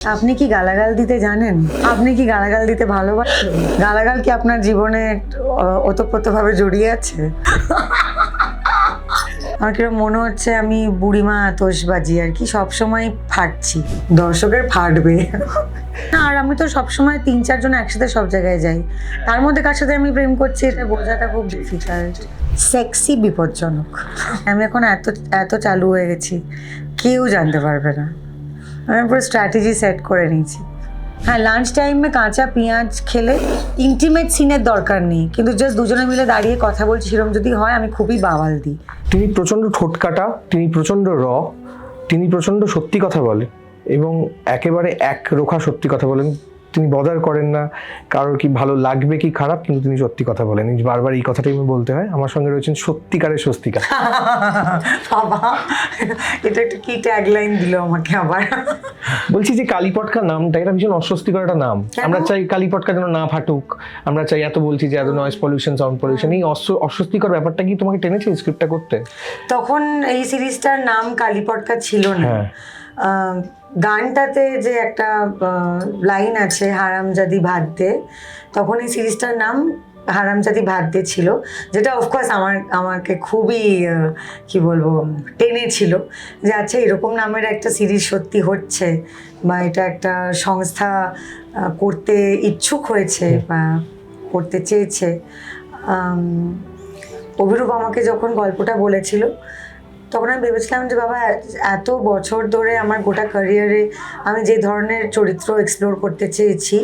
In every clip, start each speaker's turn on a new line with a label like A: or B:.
A: আপনি কি গালাগাল দিতে জানেন? আপনি কি গালাগাল দিতে ভালোবাসেন? গালাগাল কি আপনার জীবনে ওতপ্রোতভাবে জড়িয়ে আছে? আমার কিরকম মনে হচ্ছে আমি বুড়িমা আতশবাজি আর কি, সবসময় ফাটছি, দর্শকের ফাটবে। আর আমি তো সবসময় 3-4 জন একসাথে সব জায়গায় যাই, তার মধ্যে কার সাথে আমি প্রেম করছি এটা বোঝাটা খুব ডিফিকাল্ট। সেক্সি বিপজ্জনক। আমি এখন এত এত চালু হয়ে গেছি, কেউ জানতে পারবে না। আমি পুরো স্ট্র্যাটেজি সেট করে নিয়েছি। হ্যাঁ, লাঞ্চ টাইমে কাঁচা পেঁয়াজ খেলে ইন্টিমেট সিনের দরকার নেই, কিন্তু জাস্ট দুজনে মিলে দাঁড়িয়ে কথা বলছি সেরকম যদি হয় আমি খুবই বাওয়াল দিই।
B: তিনি প্রচণ্ড ঠোঁটকাটা, তিনি প্রচণ্ড তিনি প্রচণ্ড সত্যি কথা বলে এবং একেবারে একরোখা সত্যি কথা বলেন। তিনি বদার করেন না কারোর কি ভালো লাগবে কি খারাপ, কিন্তু তিনি সত্যি কথা বলেন। বারবার এই কথাটাই আমি বলতে হয়। আমার সঙ্গে রয়েছেন সত্যিকারের স্বস্তিকা।
A: বাবা, এটা একটা কি ট্যাগলাইন দিল আমাকে আবার।
B: বলছি যে কালীপটকা নামটা এটা ভীষণ অস্বস্তিকর একটা নাম। আমরা চাই কালীপটকা যেন না ফাটুক, আমরা চাই এত বলছি যে এত নয়েজ পলিউশন, সাউন্ড পলিউশন, এই অস্বস্তিকর ব্যাপারটা কি তোমাকে টেনেছে এই স্ক্রিপ্টটা করতে?
A: তখন এই সিরিজটার নাম কালীপটকা ছিল না। গানটাতে যে একটা লাইন আছে হারামজাদি ভাত দে, তখন এই সিরিজটার নাম হারামজাদি ভাত দে ছিল, যেটা অফকোর্স আমাকে খুবই কি বলবো টেনেছিল যে আচ্ছা এরকম নামের একটা সিরিজ সত্যি হচ্ছে বা এটা একটা সংস্থা করতে ইচ্ছুক হয়েছে বা করতে চেয়েছে। অভিরূপ আমাকে যখন গল্পটা বলেছিল তখন আমি ভেবেছিলাম যে বাবা, এত বছর ধরে আমার গোটা ক্যারিয়ারে আমি যে ধরনের চরিত্র এক্সপ্লোর করতে চেয়েছি,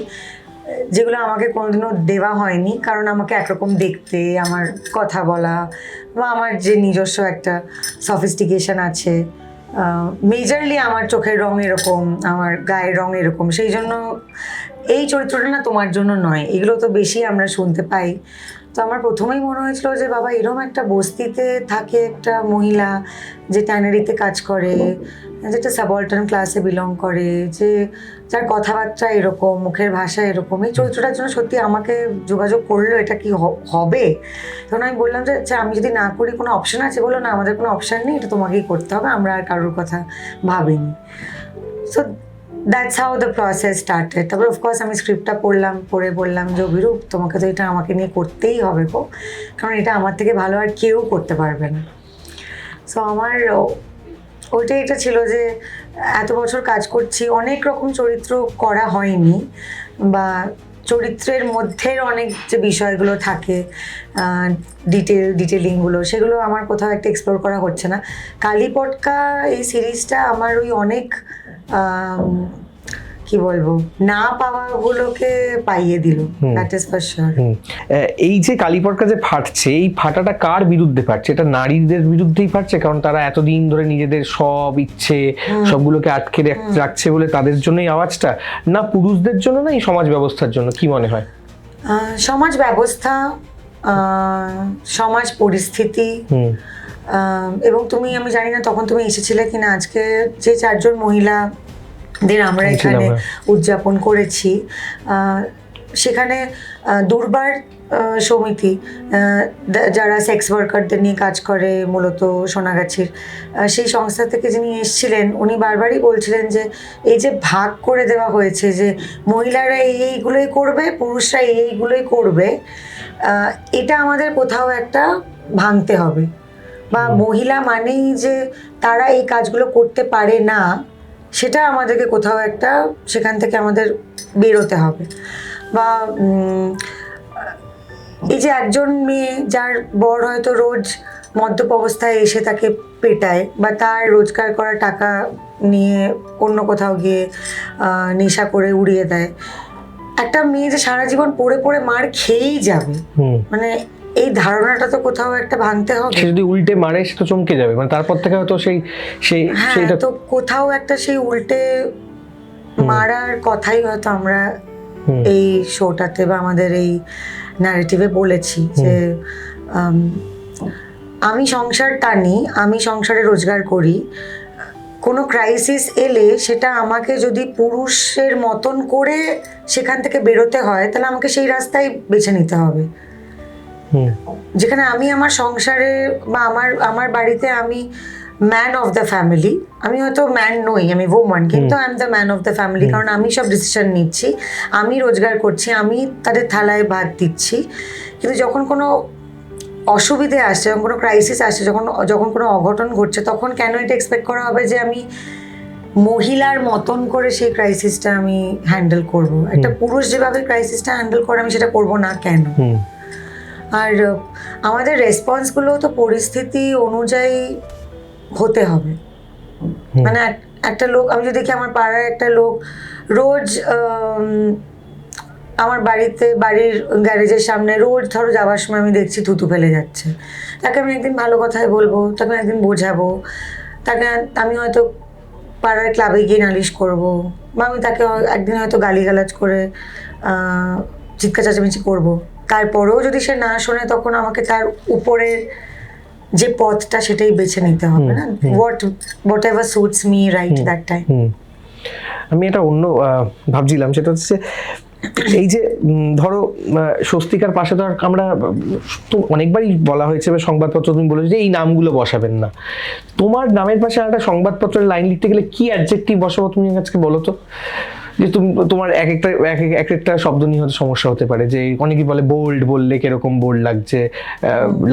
A: যেগুলো আমাকে কোনোদিনও দেওয়া হয়নি, কারণ আমাকে একরকম দেখতে, আমার কথা বলা বা আমার যে নিজস্ব একটা সফিস্টিকেশন আছে, মেজরলি আমার চোখের রং এরকম, আমার গায়ের রং এরকম, সেই জন্য এই চরিত্রটা না তোমার জন্য নয়। এগুলো তো বেশি আমরা শুনতে পাই। তো আমার প্রথমেই মনে হয়েছিল যে বাবা, এরকম একটা বস্তিতে থাকে একটা মহিলা যে ট্যানারিতে কাজ করে, যেটা সাবঅল্টার্ন ক্লাসে বিলং করে, যে যার কথাবার্তা এরকম, মুখের ভাষা এরকম, এই চরিত্রটার জন্য সত্যি আমাকে যোগাযোগ করলো, এটা কি হবে? তখন আমি বললাম যে আচ্ছা আমি যদি না করি কোনো অপশান আছে? বললো না, আমাদের কোনো অপশান নেই, এটা তোমাকেই করতে হবে, আমরা আর কারোর কথা ভাবিনি। So that's how the process started. তারপর অফকোর্স আমি স্ক্রিপ্টটা পড়ে বললাম যে অভিরূপ, তোমাকে তো এটা আমাকে নিয়ে করতেই হবে গো, কারণ এটা আমার থেকে ভালো আর কেউ করতে পারবে না। সো আমার ওইটাই এটা ছিল যে এত বছর কাজ করছি, অনেক রকম চরিত্র করা হয়নি, বা চরিত্রের মধ্যে অনেক যে বিষয়গুলো থাকে, ডিটেলিংগুলো, সেগুলো আমার কোথাও একটা এক্সপ্লোর করা হচ্ছে না। কালীপটকা এই সিরিজটা আমার ওই অনেক কি বলবো না পাওয়াগুলোকে পাইয়ে দিল, দ্যাট ইজ ফর শিওর।
B: এই যে কালীপটকা যে ফাটছে, এই ফাটাটা কার বিরুদ্ধে ফাটছে? এটা নারীদের বিরুদ্ধেই ফাটছে, কারণ তারা এতদিন ধরে নিজেদের সব ইচ্ছে সবগুলোকে আটকে রাখছে বলে তাদের জন্যই আওয়াজটা, না পুরুষদের জন্য, না এই সমাজ ব্যবস্থার জন্য? কি মনে হয়?
A: সমাজ ব্যবস্থা, সমাজ পরিস্থিতি, এবং আমি জানি না তখন তুমি এসেছিলে কিনা, আজকে যে 4 জন মহিলাদের আমরা এখানে উদযাপন করেছি, সেখানে দুর্বার সমিতি, যারা সেক্স ওয়ার্কারদের নিয়ে কাজ করে মূলত সোনাগাছির, সেই সংস্থা থেকে যিনি এসেছিলেন, উনি বারবারই বলছিলেন যে এই যে ভাগ করে দেওয়া হয়েছে যে মহিলারা এইগুলোই করবে, পুরুষরা এইগুলোই করবে, এটা আমাদের কোথাও একটা ভাঙতে হবে। বা মহিলা মানেই যে তারা এই কাজগুলো করতে পারে না, সেটা আমাদেরকে কোথাও একটা সেখান থেকে আমাদের বেরোতে হবে। বা এই যে একজন মেয়ে যার বর হয়তো রোজ মদ্যপ অবস্থায় এসে তাকে পেটায়, বা তার রোজগার করা টাকা নিয়ে অন্য কোথাও গিয়ে নেশা করে উড়িয়ে দেয়, একটা মেয়ে যে সারা জীবন পড়ে পড়ে মার খেয়েই যাবে, মানে এই ধারণাটা তো কোথাও একটা ভাঙতে হবে।
B: যদি উল্টে মারে সে তো চমকে যাবে, মানে তারপর থেকে হয়তো সেইটা
A: তো কোথাও একটা সেই উল্টে মারার কথাই হয়তো আমরা এই শোটাতে বা আমাদের এই ন্যারেটিভে বলেছি যে আমি সংসার টানি, আমি সংসারে রোজগার করি, কোনো ক্রাইসিস এলে সেটা আমাকে যদি পুরুষের মতন করে সেখান থেকে বেরোতে হয়, তাহলে আমাকে সেই রাস্তায় বেছে নিতে হবে, যেখানে আমি আমার সংসারে বা আমার বাড়িতে আমি ম্যান অফ দ্য ফ্যামিলি। আমি হয়তো ম্যান নই, আমি ওম্যান, কিন্তু I am the man of the family, কারণ আমি সব ডিসিশন নিচ্ছি, আমি রোজগার করছি, আমি তাদের থালায় ভাত দিচ্ছি। কিন্তু যখন কোনো অসুবিধে আসছে, যখন কোনো ক্রাইসিস আসছে, যখন কোনো অঘটন ঘটছে, তখন কেন এটা এক্সপেক্ট করা হবে যে আমি মহিলার মতন করে সেই ক্রাইসিসটা আমি হ্যান্ডেল করব? একটা পুরুষ যেভাবে ক্রাইসিসটা হ্যান্ডেল করে আমি সেটা করব না কেন? আর আমাদের রেসপন্সগুলো তো পরিস্থিতি অনুযায়ী হতে হবে। মানে একটা লোক, আমি যদি দেখি আমার পাড়ার একটা লোক রোজ আমার বাড়ির গ্যারেজের সামনে রোজ ধরো যাওয়ার সময় আমি দেখছি থুতু ফেলে যাচ্ছে, তাকে আমি একদিন ভালো কথায় বলবো, তাকে আমি একদিন বোঝাবো, তাকে আমি হয়তো পাড়ার ক্লাবে গিয়ে নালিশ করবো, বা আমি তাকে একদিন হয়তো গালিগালাজ করে চিৎকার চেঁচামেচি করবো। তারপরেও যদি সে না শোনে, তখন আমাকে তার উপরের যে পথটা সেটাই বেছে নিতে হবে, না? What ever suits me right that time.
B: আমি এটা অন্য ভাবছিলাম, সেটা হচ্ছে এই যে ধরো স্বস্তিকার পাশে তো আমরা তো অনেকবারই বলা হয়েছে, সংবাদপত্র তুমি বলেছো যে এই নামগুলো বসাবেন না। তোমার নামের পাশে একটা সংবাদপত্রের লাইন লিখতে গেলে কি অ্যাডজেক্টিভ বসাবো তুমি আজকে বলো তো? যে তুমি তোমার এক একটা শব্দ নিয়ে হয়তো সমস্যা হতে পারে, যে অনেকেই বলে বোল্ড বললে কিরকম বোল্ড লাগছে,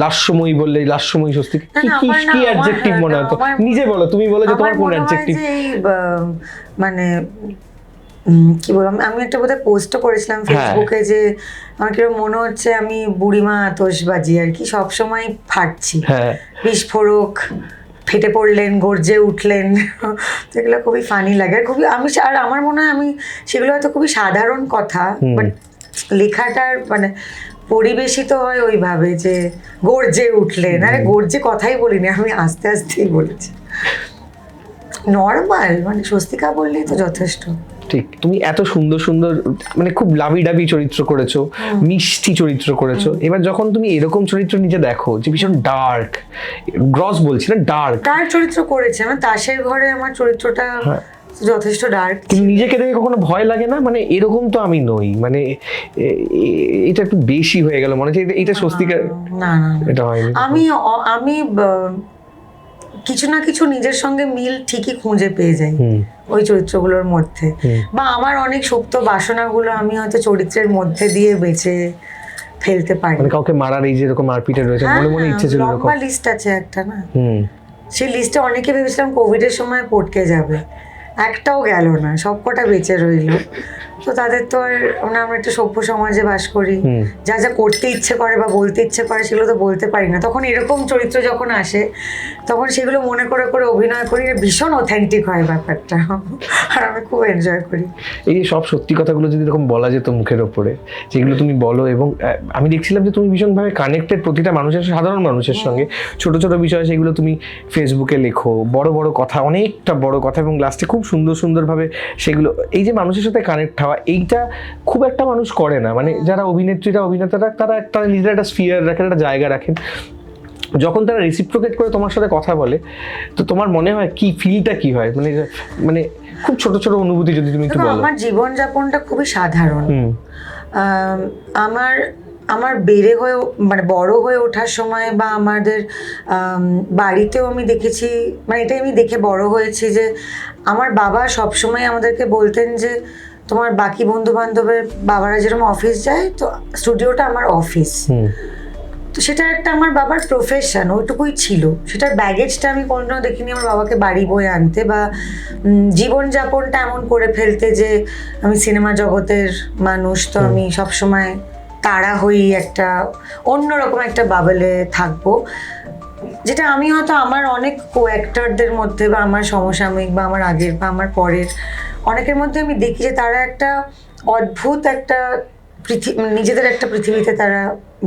B: লাস্যময়ী বললে লাস্যময়ী স্বস্তিকা, কি অ্যাডজেক্টিভ মনে হয়? তো নিজে বলো, তুমি বলো যে তোমার কোন অ্যাডজেক্টিভ।
A: মানে কি বললাম, আমি একটা বোধহয় পোস্টও করেছিলাম ফেসবুকে যে আমার কিরকম মনে হচ্ছে আমি বুড়িমা আতশবাজি আর কি, সবসময় ফাটছি, বিস্ফোরক, ফেটে পড়লেন, গর্জে উঠলেন, তো এগুলো খুবই ফানি লাগে। আর আর আমার মনে হয় আমি সেগুলো হয়তো খুবই সাধারণ কথা, বাট লেখাটার মানে পরিবেশিত হয় ওইভাবে যে গর্জে উঠলেন। আরে গর্জে কথাই বলিনি, আমি আস্তে আস্তেই বলেছি, নর্মাল, মানে স্বস্তিকা বললেই তো যথেষ্ট।
B: ঠিক, তুমি এত সুন্দর সুন্দর মানে খুব লাভি ডাবি চরিত্র করেছো, মিষ্টি চরিত্র করেছো। এবার যখন তুমি এরকম চরিত্র নিজে দেখো যে ভীষণ ডার্ক, গ্রস বলছি না, ডার্ক
A: চরিত্র করেছে, আমার তাসের ঘরে আমার চরিত্রটা যথেষ্ট ডার্ক।
B: কিন্তু নিজেকে দেখে কখনো ভয় লাগে না, মানে এরকম তো আমি নই, মানে এটা একটু বেশি হয়ে গেল মনে হচ্ছে এটা স্বস্তিকার?
A: না, এটা হয়নি। আমি কিছু না কিছু নিজের সঙ্গে মিল ঠিকই খুঁজে পেয়ে যাই ওই চরিত্রগুলোর মধ্যে, বা আমার অনেক সুপ্ত বাসনাগুলো আমি হয়তো চরিত্রের মধ্যে দিয়ে বেঁচে ফেলতে পারি।
B: মানে কাউকে মারার এই যেরকম মারপিটে রয়েছে, মনে মনে ইচ্ছে ছিল,
A: লম্বা লিস্ট আছে একটা, না? সেই লিস্টে অনেকে ভেবেছিলাম কোভিডের সময় পটকে যাবে, একটাও গেল না, সবকটা বেঁচে রইল। তো তাদের তো আর, আমরা একটা সভ্য সমাজে বাস করি, যা যা করতে ইচ্ছে করে বা বলতে ইচ্ছে করে সেগুলো তো বলতে পারি না। তখন এরকম চরিত্র যখন আসে, তখন সেগুলো মনে করে করে অভিনয় করি, ভীষণ অথেন্টিক হয় ব্যাপারটা, আর আমি খুব এনজয় করি।
B: এই সব সত্যি কথাগুলো যদি এরকম বলা যেত মুখের ওপরে, যেগুলো তুমি বলো, এবং আমি দেখছিলাম যে তুমি ভীষণভাবে কানেক্টেড প্রতিটা মানুষের, সাধারণ মানুষের সঙ্গে, ছোট ছোট বিষয় সেগুলো তুমি ফেসবুকে লেখো, বড় বড় কথা, অনেকটা বড় কথা, এবং লাস্টে খুব সুন্দর সুন্দরভাবে সেগুলো, এই যে মানুষের সাথে কানেক্ট হওয়া, এইটা খুব একটা মানুষ করে না। মানে যারা অভিনেত্রীরা, অভিনেতারা, তারা নিজেরা একটা স্ফিয়ার রাখেন, একটা জায়গা রাখেন। যখন তারা রেসিপ্রোকেট করে তোমার সাথে কথা বলে, তো তোমার মনে হয় কি, ফিলটা কি হয়? মানে খুব ছোট ছোট অনুভূতি যদি তুমি একটু বলো।
A: আমার জীবনযাপনটা খুবই সাধারণ। আমার বড় হয়ে ওঠার সময়, বা আমাদের বাড়িতেও আমি দেখেছি, মানে এটাই আমি দেখে বড় হয়েছি যে আমার বাবা সবসময় আমাদেরকে বলতেন যে তোমার বাকি বন্ধু বান্ধবের বাবারা যেরকম অফিস যায়, তো স্টুডিওটা আমার অফিস। তো সেটা একটা আমার বাবার প্রফেশন, ওইটুকুই ছিল। সেটার ব্যাগেজটা আমি কোনোদিনও দেখিনি আমার বাবাকে বাড়ি বয়ে আনতে, বা জীবনযাপনটা এমন করে ফেলতে যে আমি সিনেমা জগতের মানুষ, তো আমি সবসময় তাড়া হই একটা অন্যরকম একটা বাবেলে থাকবো, যেটা আমি হয়তো আমার অনেক কো অ্যাক্টরদের মধ্যে, বা আমার সমসাময়িক, বা আমার আগের, বা আমার পরের অনেকের মধ্যে আমি দেখি যে তারা একটা অদ্ভুত একটা নিজেদের একটা পৃথিবীতে তারা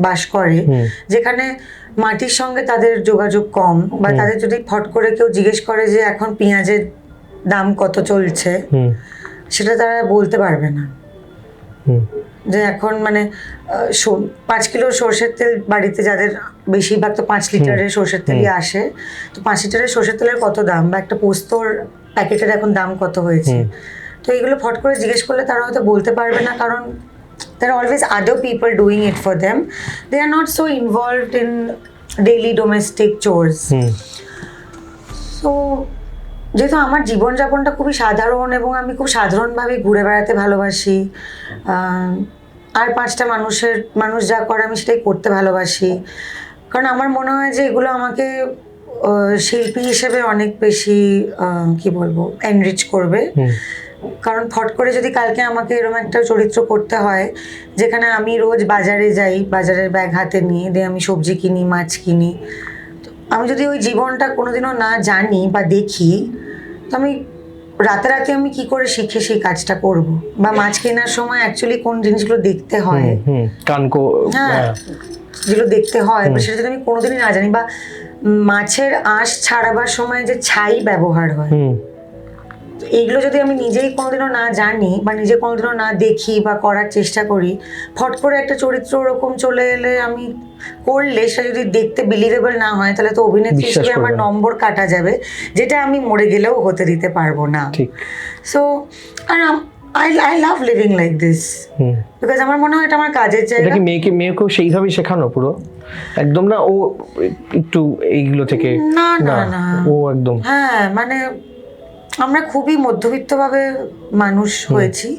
A: বাস করে, যেখানে মাটির সঙ্গে তাদের যোগাযোগ কম, বা তাদের যদি ফট করে কেউ জিজ্ঞেস করে যে এখন পেঁয়াজের দাম কত চলছে, সেটা তারা বলতে পারবে না। যে এখন মানে 5 কিলো সর্ষের তেল বাড়িতে যাদের, বেশিরভাগ তো 5 লিটারের সর্ষের তেলই আসে, তো 5 লিটারের সর্ষের তেলের কত দাম, বা একটা পোস্তর প্যাকেটের এখন দাম কত হয়েছে, তো এগুলো ফট করে জিজ্ঞেস করলে তারা হয়তো বলতে পারবে না, কারণ there are always other people doing it for them. They are not so involved in daily domestic chores. So যেহেতু আমার জীবনযাপনটা খুবই সাধারণ এবং আমি খুব সাধারণভাবে ঘুরে বেড়াতে ভালোবাসি, আর 5টা মানুষ যা করে আমি সেটাই করতে ভালোবাসি, কারণ আমার মনে হয় যে এগুলো আমাকে শিল্পী হিসেবে অনেক বেশি কি বলবো এনরিচ করবে। কারণ ফট করে যদি কালকে আমাকে এরকম একটা চরিত্র করতে হয় যেখানে আমি রোজ বাজারে যাই, বাজারের ব্যাগ হাতে নিয়ে দিয়ে আমি সবজি কিনি, মাছ কিনি, আমি যদি ওই জীবনটা কোনোদিনও না জানি বা দেখি, তো আমি রাতারাতি আমি কি করে শিখে সেই কাজটা করব, বা মাছ কেনার সময় অ্যাকচুয়ালি কোন জিনিসগুলো দেখতে হয়, হ্যাঁ যেগুলো দেখতে হয় সেটা যদি আমি কোনোদিনই না জানি, বা মাছের আঁশ ছাড়াবার সময় যে ছাই ব্যবহার হয়, এইগুলো যদি আমি নিজেই কোনোদিনও না জানি বা নিজে কোনোদিনও না দেখি বা করার চেষ্টা করি, ফট করে একটা চরিত্র ওরকম চলে এলে আমি করলে সেটা যদি দেখতে বিলিভেবল না হয়, তাহলে তো অভিনেত্রী হিসেবে আমার নম্বর কাটা যাবে, যেটা আমি মরে গেলেও হতে দিতে পারবো না। সো আর I love living like this because আমার মনে হয় এটা আমার কাজের জায়গা।
B: এটা কি মেয়েকেও সেইভাবেই শেখানো পুরো একদম, না ও একটু এইগুলো থেকে
A: না না না
B: ও একদম,
A: হ্যাঁ মানে আমরা খুবই মধ্যবিত্তভাবে মানুষ হয়েছি,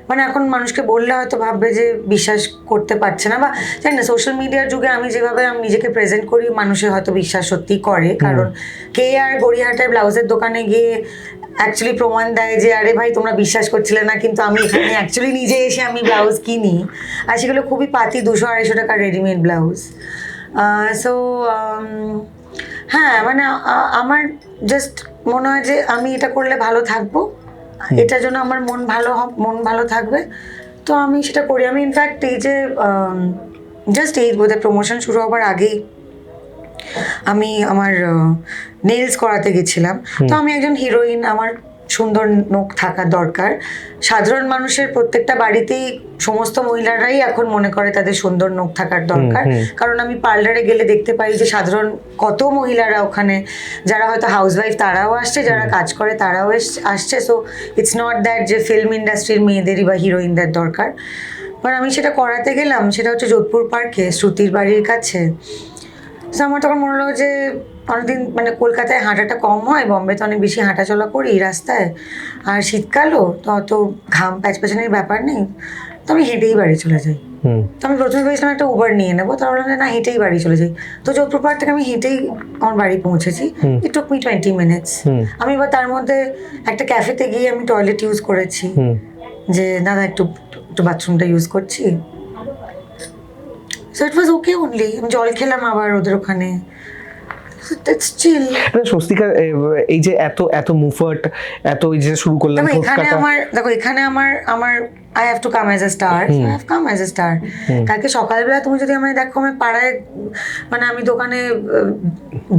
A: মানে এখন মানুষকে বললে হয়তো ভাববে যে বিশ্বাস করতে পারছে না, বা জানি না সোশ্যাল মিডিয়ার যুগে আমি যেভাবে আমি নিজেকে প্রেজেন্ট করি মানুষের হয়তো বিশ্বাস সত্যি করে, কারণ কে আর গড়িয়াহাটের ব্লাউজের দোকানে গিয়ে অ্যাকচুয়ালি প্রমাণ দেয় যে আরে ভাই তোমরা বিশ্বাস করছিলে না, কিন্তু আমি এখানে অ্যাকচুয়ালি নিজে এসে আমি ব্লাউজ কিনি, আর সেগুলো খুবই পাতি 200-250 টাকার রেডিমেড ব্লাউজ। সো হ্যাঁ মানে আমার জাস্ট মনে হয় যে আমি এটা করলে ভালো থাকবো, এটার জন্য আমার মন ভালো থাকবে, তো আমি সেটা করি। আমি ইনফ্যাক্ট এই যে জাস্ট এই বোধহয় প্রমোশন শুরু হবার আগেই আমি আমার নেলস করাতে গেছিলাম, তো আমি একজন হিরোইন, আমার সুন্দর নখ থাকা দরকার। সাধারণ মানুষের প্রত্যেকটা বাড়িতেই সমস্ত মহিলারাই এখন মনে করে তাদের সুন্দর নখ থাকার দরকার, কারণ আমি পার্লারে গেলে দেখতে পাই যে সাধারণ কত মহিলারা ওখানে, যারা হয়তো হাউসওয়াইফ তারাও আসছে, যারা কাজ করে তারাও আসছে। সো ইটস নট দ্যাট যে ফিল্ম ইন্ডাস্ট্রির মেয়েদেরই বা হিরোইনদের দরকার, বাট আমি সেটা করাতে গেলাম, সেটা হচ্ছে যোধপুর পার্কে শ্রুতির বাড়ির কাছে। তো আমার তখন মনে হলো যে অনেকদিন মানে কলকাতায় হাঁটাটা কম হয়, বম্বেতে অনেক বেশি হাঁটাচলা করি রাস্তায়, আর শীতকালও তো অত ঘাম প্যাচপ্যাচানির ব্যাপার নেই, তো আমি হেঁটেই বাড়ি চলে যাই। তো আমি প্রথমে ভেবেছিলাম একটা উবার নিয়ে নেবো, তারপর বললাম যে না হেঁটেই বাড়ি চলে যাই। তো যোধপুর পার্ক থেকে আমি হেঁটেই আমার বাড়ি পৌঁছেছি, ইট টুক মি 20 মিনিটস। আমি এবার তার মধ্যে একটা ক্যাফেতে গিয়ে আমি টয়লেট ইউজ করেছি, যে দাদা একটু বাথরুমটা ইউজ করছি, so it was okay only. আমি জল খেলাম আবার ওদের ওখানে,
B: স্বস্তিকা এই যে এত মুভমেন্ট, এত এই যে শুরু করলাম,
A: এখানে আমার I have to come as a star. I have come as a star. কালকে সকালবেলা তুমি যদি আমায় দেখো আমি পাড়ায় মানে আমি দোকানে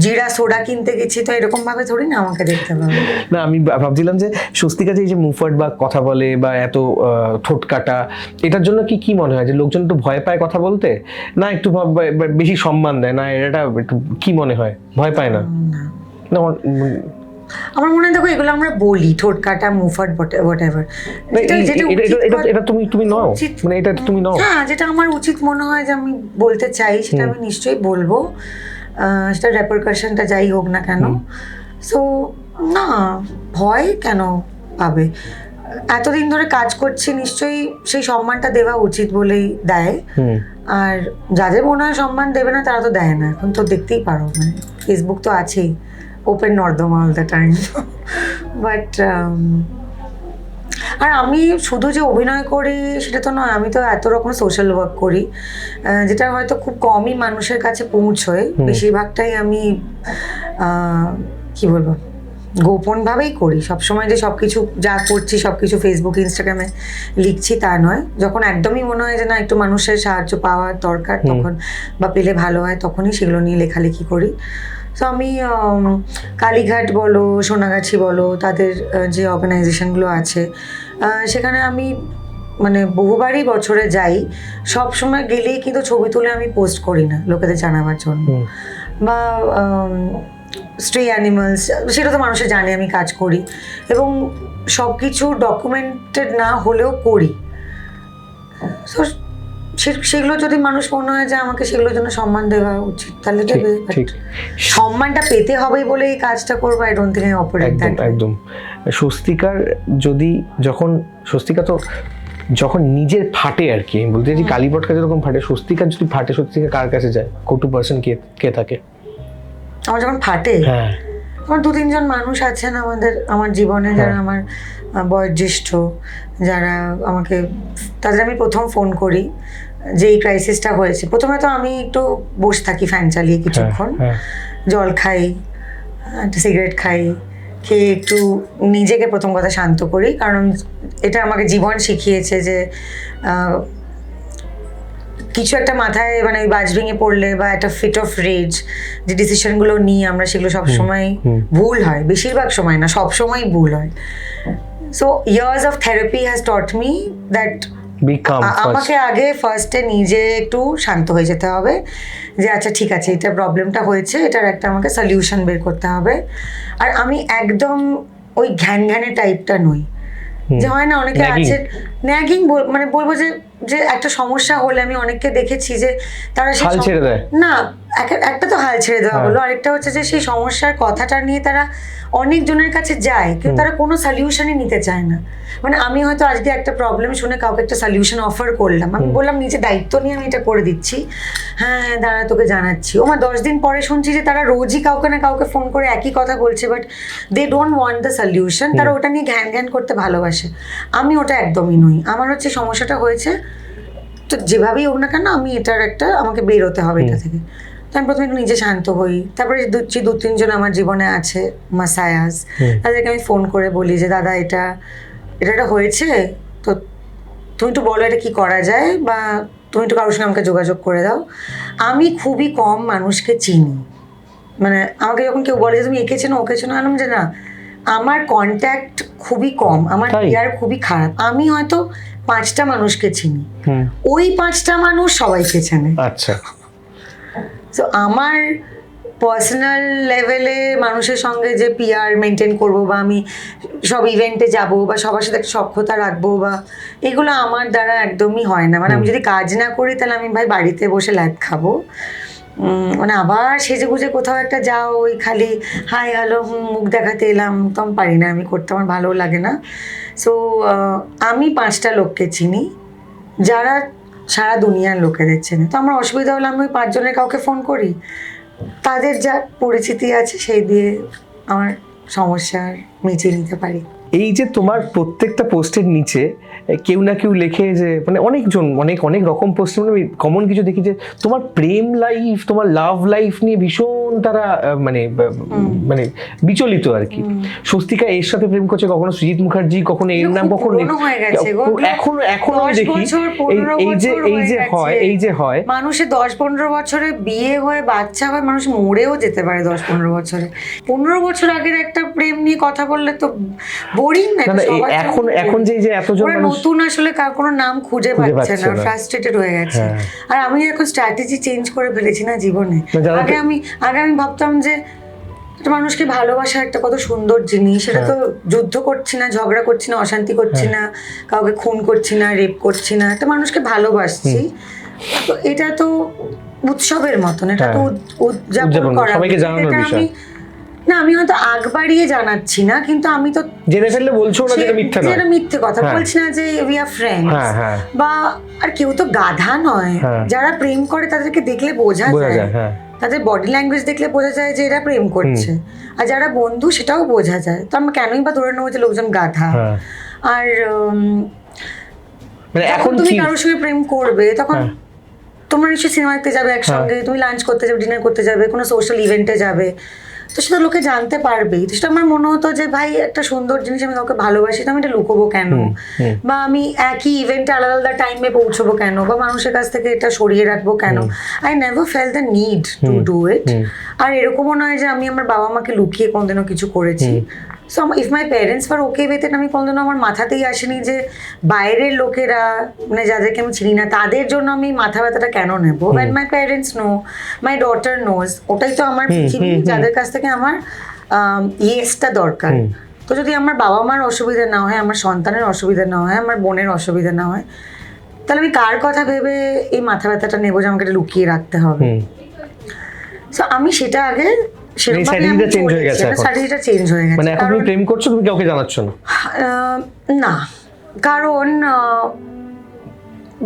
A: জিরা সোডা কিনতে গেছি, তো এরকম ভাবে থোড়ি না আমাকে দেখতে পাবে।
B: না আমি ভাবছিলাম যে স্বস্তিকা যে এই যে মুভমেন্ট বা কথা বলে বা এত ঠোঁট কাটা, এটার জন্য কি মনে হয় যে লোকজন একটু ভয় পায় কথা বলতে, না একটু বেশি সম্মান দেয়, না এটা একটু কি মনে হয় ভয় পায় না? না
A: আমার মনে হয় দেখো এগুলো আমরা বলি ঠোঁট কাটা মুভমেন্ট হোয়াটএভার,
B: এটা তুমি নাও, মানে এটা তুমি নাও,
A: হ্যাঁ যেটা আমার উচিত মনে হয় যে আমি বলতে চাই সেটা আমি নিশ্চয়ই বলবো, সেটা রেপারকাশনটা যাই হোক না কেন। সো না ভয় কেন পাবে, এতদিন ধরে কাজ করছি, নিশ্চয়ই সেই সম্মানটা দেওয়া উচিত বলেই দেয়, আর যাদের মনে হয় সম্মান দেবে না তারা তো দেয় না। এখন তো দেখতেই পারো, মানে ফেসবুক তো আছেই, ওপেন নর্দমা অল দ্য টাইম। বাট আর আমি শুধু যে অভিনয় করি সেটা তো নয়, আমি তো এত রকম সোশ্যাল ওয়ার্ক করি যেটা হয়তো খুব কমই মানুষের কাছে পৌঁছয়, বেশিরভাগটাই আমি কি বলবো গোপনভাবেই করি। সবসময় যে সব কিছু যা করছি সব কিছু ফেসবুক ইনস্টাগ্রামে লিখছি তা নয়, যখন একদমই মনে হয় যে না একটু মানুষের সাহায্য পাওয়ার দরকার তখন বা পেলে ভালো হয় তখনই সেগুলো নিয়ে লেখালেখি করি। তো আমি কালীঘাট বলো, সোনাগাছি বলো, তাদের যে অর্গানাইজেশনগুলো আছে সেখানে আমি মানে বহুবারই বছরে যাই, সব সময় গেলেই কিন্তু ছবি তুলে আমি পোস্ট করি না লোকেদের জানাবার জন্য, বা স্ট্রে অ্যানিমালস সেটা তো মানুষে জানে আমি কাজ করি, এবং সব কিছু ডকুমেন্টেড না হলেও করি। তো সেগুলো যদি মানুষ মনে হয় যে আমাকে সেগুলোর জন্য সম্মান দেওয়া উচিত তাহলে দেবে,
B: ঠিক
A: সম্মানটা পেতে হবে বলে এই কাজটা করবো, I don't think I operate
B: একদম
A: দ্যাট।
B: একদম। স্বস্তিকার যদি স্বস্তিকা তো যখন নিজের ফাটে আর কি, আমি বলতে চাইছি কালীপটকা যেরকম ফাটে, স্বস্তিকার যদি ফাটে, স্বস্তিকা কার কাছে যায়? গো টু পার্সন কে থাকে?
A: আমার যখন ফাটে,
B: হ্যাঁ
A: আমার 2-3 জন মানুষ আছেন আমার জীবনে যারা আমার বয়োজ্যেষ্ঠ, যারা তাদের আমি প্রথম ফোন করি যে এই ক্রাইসিসটা হয়েছে। প্রথমে তো আমি একটু বসে থাকি ফ্যান চালিয়ে কিছুক্ষণ, জল খাই, একটা সিগারেট খাই, খেয়ে একটু নিজেকে প্রথম কথা শান্ত করি, কারণ এটা আমাকে জীবন শিখিয়েছে যে কিছু একটা মাথায় মানে ওই বাজ ভেঙে পড়লে বা একটা ফিট অফ রেজ যে ডিসিশনগুলো নিই আমরা, সেগুলো সবসময় ভুল হয়, বেশিরভাগ সময় না, সব সময় ভুল হয়। So years of therapy has taught me that আমাকে আগে ফার্স্টে নিজে একটু শান্ত হয়ে যেতে হবে, যে আচ্ছা ঠিক আছে এটা প্রবলেমটা হয়েছে, এটার একটা আমাকে সলিউশন বের করতে হবে। আর আমি একদম ওই ঘ্যানে টাইপটা নই, যে হয় না অনেকে আছে ন্যাগিং, মানে বলবো যে একটা সমস্যা হলে আমি অনেককে দেখেছি যে তারা
B: হাল ছেড়ে দেয়।
A: না, একটা তো হাল ছেড়ে দেওয়া হলো, আরেকটা হচ্ছে যে সেই সমস্যার কথাটা নিয়ে তারা অনেক জনের কাছে যায় কিন্তু তারা কোনো সলিউশনই নিতে চায় না। মানে আমি হয়তো আজকে একটা প্রবলেম শুনে কাউকে একটা সলিউশন অফার করলাম, আমি বললাম নিজে দায়িত্ব নিয়ে আমি এটা করে দিচ্ছি, হ্যাঁ দাঁড়া তোকে জানাচ্ছি, 10 দিন পরে শুনছি যে তারা রোজই কাউকে না কাউকে ফোন করে একই কথা বলছে, but they don't want the solution, তারা ওটা নিয়ে ঘ্যান করতে ভালোবাসে। আমি ওটা একদমই নই, আমার হচ্ছে সমস্যাটা হয়েছে তো যেভাবেই হোক না কেন আমি আমাকে বেরোতে হবে এটা থেকে। তো আমি প্রথমে একটু নিজে শান্ত হই, তারপরে 2-3 জন আমার জীবনে আছে মাসায়াস, তাদেরকে আমি ফোন করে বলি যে দাদা এটা হয়েছে, তো তুমি একটু বলো এটা কি করা যায়, বা তুমি একটু কারোর সঙ্গে আমাকে যোগাযোগ করে দাও। আমি খুবই কম মানুষকে চিনি, মানে আমাকে যখন কেউ বলে যে তুমি এঁকে চেনো ওকে চেনো, আনলাম যে না, আমার কন্ট্যাক্ট খুবই কম, আমার ইয়ার খুবই খারাপ। আমি হয়তো 5টা মানুষকে চিনি, ওই 5টা মানুষ সবাইকে চেনে।
B: আচ্ছা,
A: তো আমার পার্সোনাল লেভেলে মানুষের সঙ্গে যে পিআর মেনটেন করবো, বা আমি সব ইভেন্টে যাব, বা সবার সাথে একটা সখ্যতা রাখবো, বা এগুলো আমার দ্বারা একদমই হয় না। মানে আমি যদি কাজ না করি তাহলে আমি ভাই বাড়িতে বসে ল্যাদ খাবো, মানে আবার সেজে গুজে কোথাও একটা যাও, ওই খালি হাই হ্যালো মুখ দেখাতে এলাম, তো আমি পারি না, আমি করতে আমার ভালো লাগে না। সো আমি 5টা লোককে চিনি যারা সারা দুনিয়ার লোকেদের চেনে। তো আমার অসুবিধা হলে আমি ওই 5 জনের কাউকে ফোন করি, তাদের যা পরিচিতি আছে সেই দিয়ে আমার সমস্যার মিটিয়ে নিতে পারি।
B: এই যে তোমার প্রত্যেকটা পোস্টের নিচে কেউ না কেউ লেখে যে মানে অনেকজন অনেক রকম পোস্ট, মানে কমন কিছু দেখি যে তোমার প্রেম লাইফ, তোমার লাভ লাইফ নিয়ে ভীষণ তারা মানে বিচলিত আর কি। স্বস্তিকা এর সাথে প্রেম করছে, কখনো সৃজিত মুখার্জি, কখনো এর নাম, কখনো এখন দেখি এই যে হয়
A: মানুষের 10-15 বছরে বিয়ে হয়ে বাচ্চা হয়, মানুষ মরেও যেতে পারে 10-15 বছরে। 15 বছর আগের একটা প্রেম নিয়ে কথা বললে তো বোরিং না?
B: এখন যে এতজন
A: নতুন আসলে কার কোনো নাম খুঁজে পাচ্ছে না, ফ্রাস্ট্রেটেড হয়ে গেছে। আর আমি এখন স্ট্র্যাটেজি চেঞ্জ করে ফেলেছি না জীবনে। আগে আমি ভাবতাম যে একটা মানুষকে ভালোবাসা একটা কত সুন্দর জিনিস, সেটা তো যুদ্ধ করছি না, ঝগড়া করছি না, অশান্তি করছি না, কাউকে খুন করছি না, রেপ করছি না, একটা মানুষকে ভালোবাসছি। তো এটা তো উৎসবের মতন, এটা তো উদযাপন করা, না আমি হয়তো আগ বাড়িয়ে জানাচ্ছি না, কিন্তু আমি তো
B: জেনে ফেললে বলছো না যেটা মিথ্যা নয়,
A: যেটা মিথ্যে কথা বলছি না যে উই আর ফ্রেন্ডস, বা আর কেউ তো গাধা নয়। যারা প্রেম করে তাদেরকে দেখলে বোঝা যায়, তাদের বডি ল্যাঙ্গুয়েজ দেখলে বোঝা যায় যে এরা প্রেম করছে, আর যারা বন্ধু সেটাও বোঝা যায়। তো আমরা কেনই বা ধরে নেবো যে লোকজন গাধা? আর এখন তুমি কারোর সঙ্গে প্রেম করবে তখন তোমরা নিশ্চয়ই সিনেমা দেখতে যাবে একসঙ্গে, তুমি লাঞ্চ করতে যাবে, ডিনার করতে যাবে, কোনো সোশ্যাল ইভেন্টে যাবে, তো সেটা লোকে জানতে পারবেই। তো সেটা আমার মনে হতো যে ভাই একটা সুন্দর জিনিস আমি কাউকে ভালোবাসি, তো আমি এটা লুকোবো কেন, বা আমি একই ইভেন্টে আলাদা আলাদা টাইমে পৌঁছবো কেন, বা মানুষের কাছ থেকে এটা সরিয়ে রাখবো কেন? I never felt the need to do it. আর এরকমও নয় যে আমি আমার বাবা মাকে লুকিয়ে কোনদিনও কিছু করেছি। So if my parents for okay with it, আমি কোনদিনও আমার মাথাতেই আসেনি যে বাইরের লোকেরা, মানে যাদেরকে আমি চিনি না, তাদের জন্য আমি মাথা ব্যথাটা কেন নেবো। when my parents know, my daughter knows, ওটাই তো আমার পৃথিবী, যাদের কাছ থেকে আমার ইয়েসটা দরকার। তো যদি আমার বাবা মার অসুবিধা না হয়, আমার সন্তানের অসুবিধা না হয়, আমার বোনের অসুবিধা না হয়, তাহলে আমি কার কথা ভেবে এই মাথা ব্যথাটা নেবো যে আমাকে এটা লুকিয়ে রাখতে হবে? তো আমি সেটা আগে
B: strategy-টা change হয়ে গেছে এখন।
A: স্ট্র্যাটেজিটা চেঞ্জ হয়ে গেছে।
B: মানে এখন তুমি প্রেম করছো, তুমি কাউকে জানাচ্ছ না?
A: না, কারণ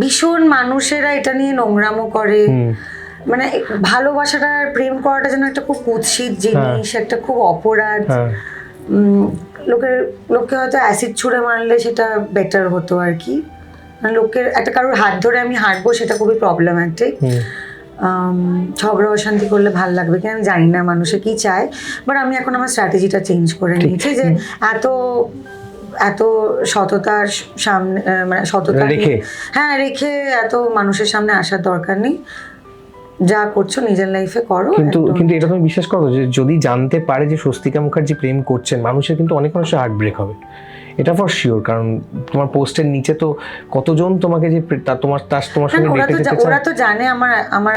A: ভীষণ মানুষেরা এটা নিয়ে নোংরামো করে। মানে ভালোবাসাটা আর প্রেম করাটা যেন একটা খুব কুৎসিত জিনিস, একটা খুব অপরাধ। লোককে হয়তো অ্যাসিড ছুঁড়ে মারলে সেটা বেটার হতো আর কি। মানে লোকের একটা কারোর হাত ধরে আমি হাঁটবো সেটা খুবই প্রবলেম্যাটিক। ঝগড়া অশান্তি করলে ভাল লাগবে কি আমি জানি না মানুষে কি চায়, বাট আমি এখন আমার স্ট্র্যাটেজিটা চেঞ্জ করে নিয়েছি যে এত সততার সামনে, মানে সততা রেখে এত মানুষের সামনে আসার দরকার নেই। যা করছো নিজের লাইফে করো।
B: কিন্তু এটা তুমি বিশ্বাস করো যে যদি জানতে পারে যে স্বস্তিকা মুখার্জি প্রেম করছেন, মানুষের কিন্তু অনেক মানুষের হার্ট ব্রেক হবে, এটা ফর শিওর। কারণ তোমার পোস্টের নিচে তো কতজন তোমাকে যে তোমার সঙ্গে ডেটে যেতে চায়।
A: ওরা তো জানে আমার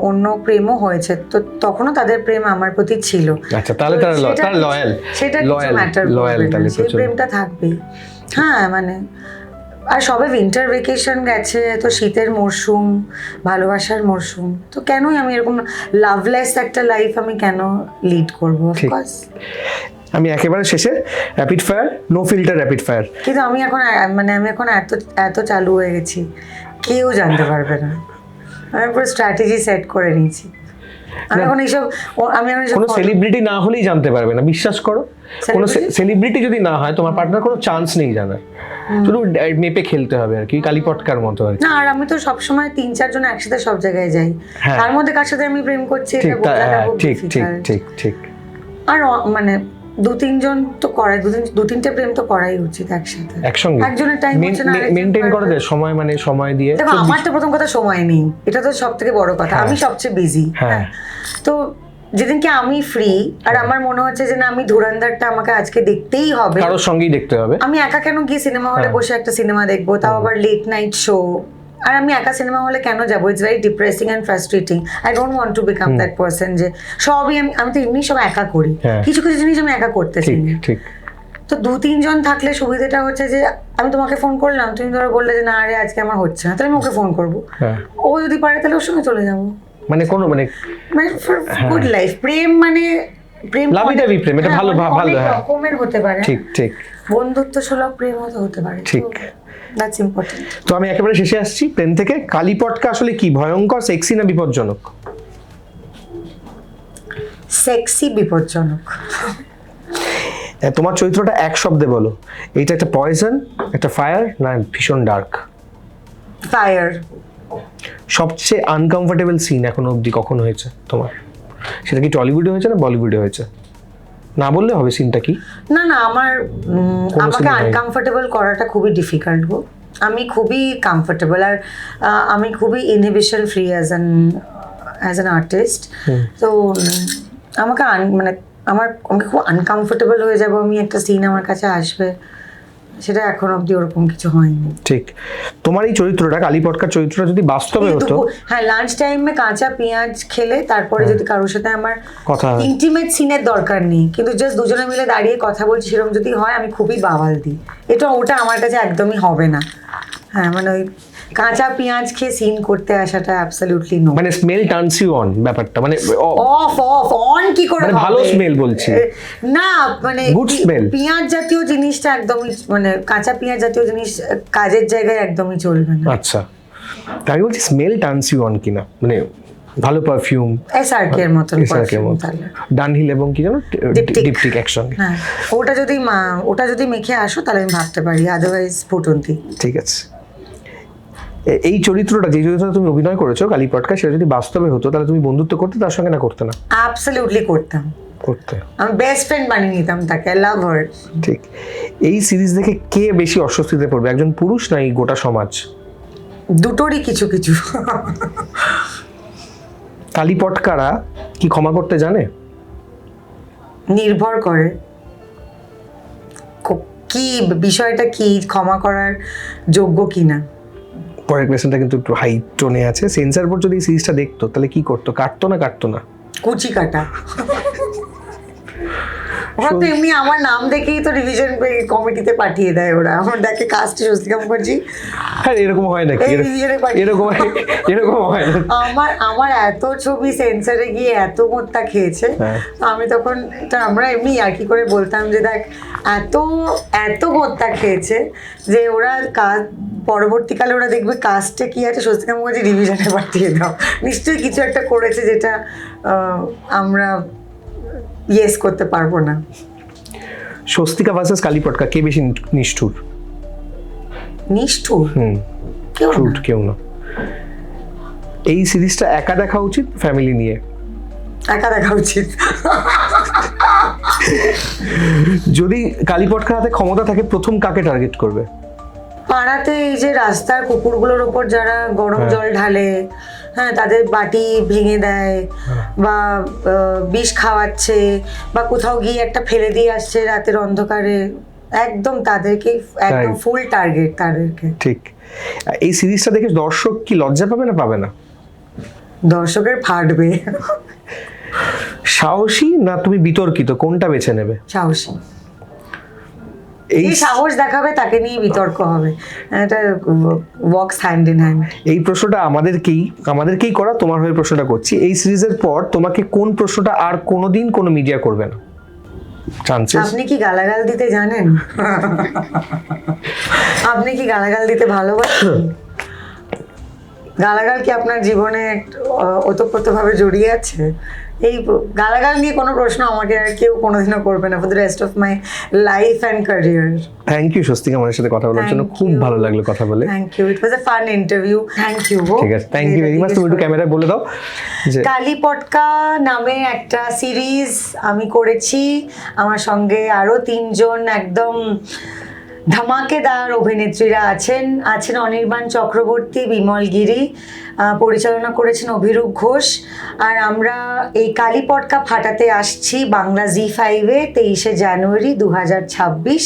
A: অন্য প্রেমও হয়েছে, তো তখনও তাদের প্রেম আমার প্রতি ছিল।
B: আচ্ছা, তাহলে তারা লয়াল,
A: সেটা লয়াল, তাহলে সেই প্রেমটা থাকবে। হ্যাঁ, মানে আর সবে উইন্টার ভেকেশন গেছে, তো শীতের মরশুম, ভালোবাসার মরশুম, তো কেনই আমি এরকম লাভলেস একটা লাইফ আমি কেন লিড করবো? অফকোর্স।
B: আমি একেবারে শেষে rapid fire, no filter rapid fire.
A: কিন্তু আমি এখন এত চালু হয়ে গেছি, কেউ জানতে পারবে না। আমি পুরো স্ট্র্যাটেজি সেট করে নিয়েছি। আমি এখন
B: কোনো সেলিব্রিটি না হলেই জানতে পারবে না, বিশ্বাস করো। কোনো সেলিব্রিটি যদি না হয়, তোমার পার্টনার কোনো চান্স নেই জানার। শুধু মেপে খেলতে হবে আর কি, কালীপটকার মতো আর কি।
A: না, আর আমি তো সবসময় 3-4 জন একসাথে সব জায়গায় যাই, তার মধ্যে কার সাথে আমি প্রেম করছি এটা বোঝাটা খুব
B: ঠিক।
A: আর মানে 2-3 জন তো করাই, 2-3টে প্রেম তো করাই উচিত একসঙ্গে। একজনের টাইম হচ্ছে না,
B: মেইনটেইন করে দেয় সময়, মানে সময় দিয়ে।
A: দেখো, আমার তো প্রথম কথা সময় নেই, এটা তো সবথেকে বড় কথা। আমি সবচেয়ে বিজি। হ্যাঁ, তো যেদিনকে আমি ফ্রি আর আমার মনে হচ্ছে যে না, আমি ধুরন্ধরটা আমাকে আজকে দেখতেই হবে,
B: কারোর সঙ্গেই দেখতে হবে।
A: আমি একা কেন গিয়ে সিনেমা হলে বসে একটা সিনেমা দেখবো, তাও আবার লেট নাইট শো? আর আমি একা সিনেমা হলে কেন যাবো? It's very depressing and frustrating. I don't want to become that person যে সবই আমি তো এমনি সব একা করি, কিছু কিছু জিনিস আমি একা করতে চাই। তো 2-3 জন থাকলে সুবিধাটা হচ্ছে যে আমি তোমাকে ফোন করলাম, তুমি ধরো বললে যে না রে আজকে আমার হচ্ছে না, তাহলে আমি ওকে ফোন করবো। ও যদি পারে তাহলে ওর সঙ্গে চলে যাবো।
B: মানে কোনো মানে
A: গুড লাইফ। প্রেম মানে
B: লাভিডাভি প্রেম, এটা ভালো
A: রকমের হতে পারে।
B: ঠিক।
A: বন্ধুত্ব সুলভ প্রেম হতে পারে।
B: ঠিক,
A: দ্যাটস ইম্পর্টেন্ট।
B: তো আমি একেবারে শেষে আসছি প্রেম থেকে। কালীপটকা আসলে কি, ভয়ঙ্কর, সেক্সি না বিপজ্জনক?
A: সেক্সি, বিপজ্জনক।
B: তোমার চরিত্রটা এক শব্দে বলো, এইটা একটা পয়জন, একটা ফায়ার, না ভীষণ ডার্ক?
A: ফায়ার।
B: সবচেয়ে আনকমফোর্টেবল সিন এখনো অবধি কখন হয়েছে তোমার? সেটা কি টলিউডে হয়েছে না বলিউডে হয়েছে? না বললে হবে সিনটা কি?
A: না, আমাকে আনকমফোর্টেবল করাটা খুবই ডিফিকাল্ট গো। আমি খুবই কমফোর্টেবল, আর আমি খুবই inhibition free as an artist. তো আমাকে আমি খুব আনকমফোর্টেবল হয়ে যাব, আমি একটা সিন আমার কাছে আসবে, সেটা এখন অবধি ওরকম কিছু হয়নি।
B: ঠিক। তোমার এই চরিত্রটা, কালীপটকার চরিত্রটা যদি বাস্তবে হতো,
A: হ্যাঁ, লাঞ্চ টাইমে কাঁচা পেঁয়াজ খেলে তারপরে যদি কারোর সাথে আমার কথা, ইন্টিমেট সিনের দরকার নেই, কিন্তু জাস্ট দুজনে মিলে দাঁড়িয়ে কথা বলছি, সেরকম যদি হয় আমি খুবই বাওয়াল দিই। ওটা আমার কাছে একদমই হবে না। হ্যাঁ, মানে ওই কাঁচা পেঁয়াজ খেয়ে সিন করতে আসাটা অ্যাবসলিউটলি নো।
B: মানে স্মেল টার্নস ইউ অন, ব্যাপারটা মানে
A: অফ অন কি করে
B: মানে ভালো স্মেল বলছি
A: না, মানে
B: গুড স্মেল।
A: পেঁয়াজ জাতীয় জিনিসটা একদমই, মানে কাঁচা পেঁয়াজ জাতীয় জিনিস কাজের জায়গায় একদমই চলবে না।
B: আচ্ছা, তাই বলছি স্মেল টার্নস ইউ অন কিনা, মানে ভালো পারফিউম,
A: এসআরকে এর মতন পারফিউম, তাহলে
B: ডানহিল এবং কি জানো ডিপটিক একসঙ্গে।
A: হ্যাঁ, ওটা যদি মেখে আসো তাহলে আমি ভাবতে পারি, আদারওয়াইজ ফুটন্তি।
B: ঠিক আছে। এই চরিত্রটা, যে চরিত্রটা তুমি অভিনয় করেছো কালীপটকা, সেটা যদি বাস্তবে হতো তাহলে তুমি বন্ধুত্ব করতে তার সঙ্গে, না করতে? না,
A: অ্যাবসলিউটলি করতাম। আমি বেস্ট ফ্রেন্ড বানিয়ে নিতাম তাকে, লাভ হার।
B: ঠিক। এই সিরিজ দেখে কে বেশি অস্বস্তিতে পড়বে, একজন পুরুষ না এই গোটা সমাজ?
A: দুটোরই কিছু কিছু।
B: কালীপটকারা কি ক্ষমা করতে জানে?
A: নির্ভর করে কি বিষয়টা, কি ক্ষমা করার যোগ্য কিনা।
B: পরের কোয়েশ্চেনটা কিন্তু একটু হাই টোনে আছে। সেন্সর বোর্ড যদি এই সিরিজটা দেখতো তাহলে কি করতো? কাটতো না?
A: কুচি কাটা। ওরা তো এমনি আমার নাম দেখেই তো রিভিশন কমিটিতে পাঠিয়ে দেয় ওরা, আমার দেখে কাস্ট স্বস্তিকা মুখার্জি,
B: হ্যাঁ এরকম হয় নাকি?
A: এই revision এ পাঠিয়ে
B: এরকম হয় না?
A: আমার এত ছবি সেন্সারে গিয়ে এত মোত্তা খেয়েছে,
B: হ্যাঁ।
A: আমি তখন এটা আমরা এমনি আর কি করে বলতাম যে দেখ এত এত মোত্তা খেয়েছে যে ওরা কাজ পরবর্তীকালে ওরা দেখবে কাস্টে কি আছে স্বস্তিকা মুখার্জি রিভিশনে পাঠিয়ে দাও, নিশ্চয়ই কিছু একটা করেছে যেটা আমরা ইয়েস করতে পারবো না।
B: স্বস্তিকা ভার্সেস কালী পটকা, কে বেশি নিষ্ঠুর?
A: নিষ্ঠুর কেউ না।
B: ট্রুথ কেউ না। এই সিরিজটা একা দেখা উচিত, ফ্যামিলি নিয়ে?
A: একা দেখা উচিত।
B: যদি কালী পটকার হাতে ক্ষমতা থাকে, প্রথম কাকে টার্গেট করবে?
A: পাড়াতে এই যে রাস্তার কুকুরগুলোর ওপর যারা গরম জল ঢালে, হ্যাঁ তাদের বাটি ভেঙে দেয় বা বিষ খাওয়াচ্ছে বা কোথাও গিয়ে একটা ফেলে দিয়ে আসছে রাতের অন্ধকারে, একদম তাদেরকে একদম ফুল টার্গেট তাদেরকে।
B: ঠিক। এই সিরিজটা দেখে দর্শক কি লজ্জা পাবে না পাবে না?
A: দর্শকের ফাটবে।
B: সাহসী না তুমি বিতর্কিত, কোনটা বেছে নেবে?
A: সাহসী।
B: এই
A: এই সাহস দেখাবে তাকে নিয়ে বিতর্ক হবে, এটা ওয়ার্কস হ্যান্ড ইন হ্যান্ড।
B: এই প্রশ্নটা আমাদেরকেই করা, তোমার হয়ে প্রশ্নটা করছি। এই সিরিজের পর তোমাকে কোন প্রশ্নটা আর কোনোদিন কোনো মিডিয়া করবে না? চান্সেস?
A: আপনি কি গালাগাল দিতে জানেন? আপনি কি গালাগাল দিতে ভালোবাসেন? গালাগাল কি আপনার জীবনে ওতপ্রোতভাবে জড়িয়ে আছে? এই গালাগাল নিয়ে কোনো প্রশ্ন আমাকে আর কেউ কোনোদিনও করবে না for the rest of my life and career.
B: Thank you Swastika, আমার সাথে কথা বলার জন্য খুব ভালো লাগলো কথা বলে।
A: Thank you, it was a fun interview. Thank you.
B: ঠিক আছে, থ্যাংক ইউ ভেরি মাচ। তুমি একটু ক্যামেরায় বলে দাও যে
A: কালী পটকা নামে একটা সিরিজ আমি করেছি, আমার সঙ্গে আরো 3 জন একদম ধামাকেদার অভিনেত্রীরা আছেন অনির্বাণ চক্রবর্তী, বিমল গিরি, পরিচালনা করেছেন অভিরূপ ঘোষ। আর আমরা এই কালী পটকা ফাটাতে আসছি বাংলা জি5-এ 23শে জানুয়ারি 2026,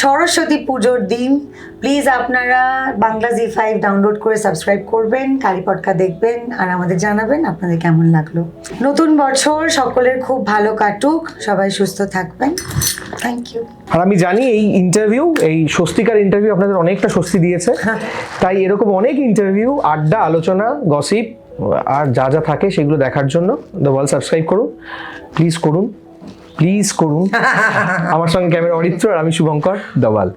A: সরস্বতী পুজোর দিন। প্লিজ আপনারা বাংলা জি5 ডাউনলোড করে সাবস্ক্রাইব করবেন, কালী পটকা দেখবেন আর আমাদের জানাবেন আপনাদের কেমন লাগলো। নতুন বছর সকলের খুব ভালো কাটুক, সবাই সুস্থ থাকবেন। Thank you.
B: আর আমি জানি এই স্বস্তিকার ইন্টারভিউ আপনাদের অনেকটা স্বস্তি দিয়েছে, তাই এরকম অনেক ইন্টারভিউ, আড্ডা, আলোচনা, গসিপ আর যা যা থাকে সেগুলো দেখার জন্য দ্য ওয়াল সাবস্ক্রাইব করুন, প্লিজ করুন। আমার সঙ্গে ক্যামেরা অরিত্র আর আমি শুভঙ্কর, দ্য ওয়াল।